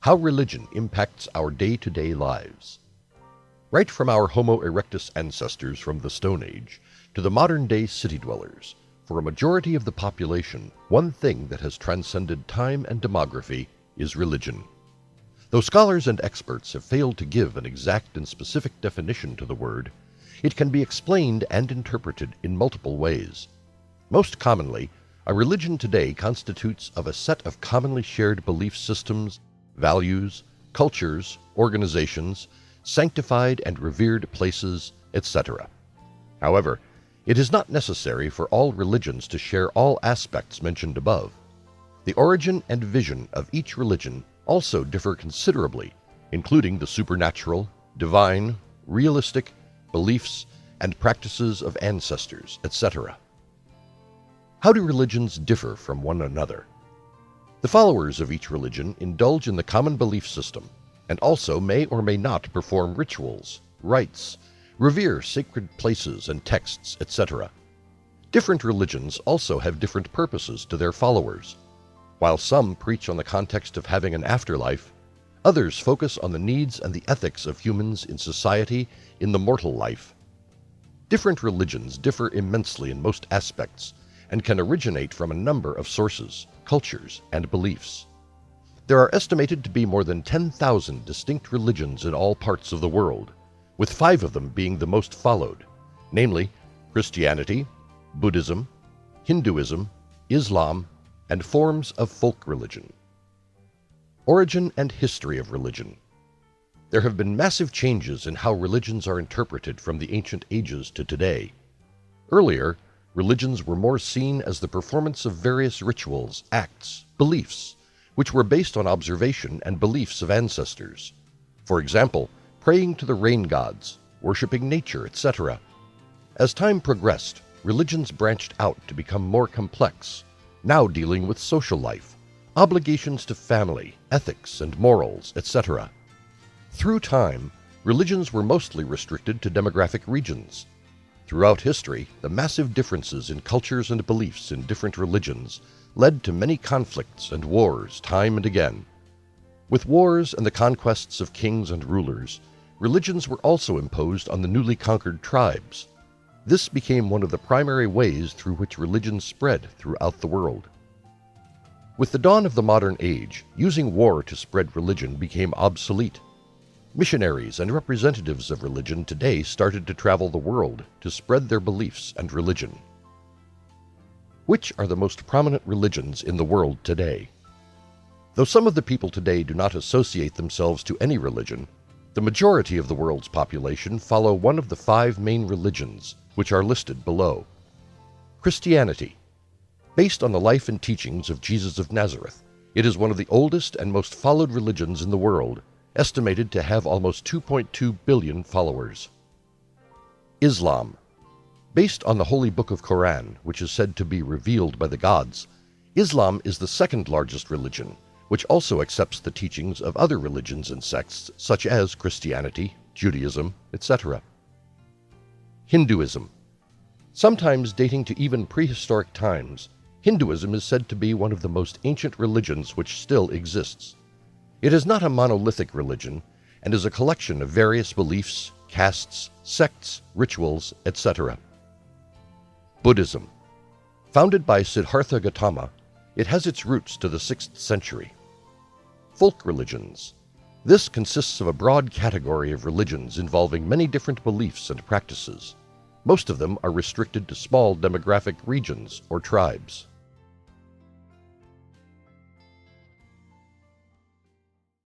How religion impacts our day-to-day lives. Right from our Homo erectus ancestors from the Stone Age to the modern-day city dwellers, for a majority of the population, one thing that has transcended time and demography is religion. Though scholars and experts have failed to give an exact and specific definition to the word, it can be explained and interpreted in multiple ways. Most commonly, a religion today constitutes of a set of commonly shared belief systems, values, cultures, organizations, sanctified and revered places, etc. However, it is not necessary for all religions to share all aspects mentioned above. The origin and vision of each religion also differ considerably, including the supernatural, divine, realistic, beliefs, and practices of ancestors, etc. How do religions differ from one another? The followers of each religion indulge in the common belief system, and also may or may not perform rituals, rites, revere sacred places and texts, etc. Different religions also have different purposes to their followers. While some preach on the context of having an afterlife, others focus on the needs and the ethics of humans in society in the mortal life. Different religions differ immensely in most aspects and can originate from a number of sources, cultures, and beliefs. There are estimated to be more than 10,000 distinct religions in all parts of the world, with 5 of them being the most followed, namely Christianity, Buddhism, Hinduism, Islam, and forms of folk religion. Origin and history of religion. There have been massive changes in how religions are interpreted from the ancient ages to today. Earlier, religions were more seen as the performance of various rituals, acts, beliefs, which were based on observation and beliefs of ancestors. For example, praying to the rain gods, worshiping nature, etc. As time progressed, religions branched out to become more complex, now dealing with social life, obligations to family, ethics and morals, etc. Through time, religions were mostly restricted to demographic regions. Throughout history, the massive differences in cultures and beliefs in different religions led to many conflicts and wars time and again. With wars and the conquests of kings and rulers, religions were also imposed on the newly conquered tribes. This became one of the primary ways through which religions spread throughout the world. With the dawn of the modern age, using war to spread religion became obsolete. Missionaries and representatives of religion today started to travel the world to spread their beliefs and religion. Which are the most prominent religions in the world today? Though some of the people today do not associate themselves to any religion, the majority of the world's population follow one of the 5 main religions, which are listed below. Christianity. Based on the life and teachings of Jesus of Nazareth, it is one of the oldest and most followed religions in the world, estimated to have almost 2.2 billion followers. Islam. Based on the Holy Book of Quran, which is said to be revealed by the gods, Islam is the second largest religion, which also accepts the teachings of other religions and sects such as Christianity, Judaism, etc. Hinduism. Sometimes dating to even prehistoric times, Hinduism is said to be one of the most ancient religions which still exists. It is not a monolithic religion and is a collection of various beliefs, castes, sects, rituals, etc. Buddhism. Founded by Siddhartha Gautama, it has its roots to the 6th century. Folk religions. This consists of a broad category of religions involving many different beliefs and practices. Most of them are restricted to small demographic regions or tribes.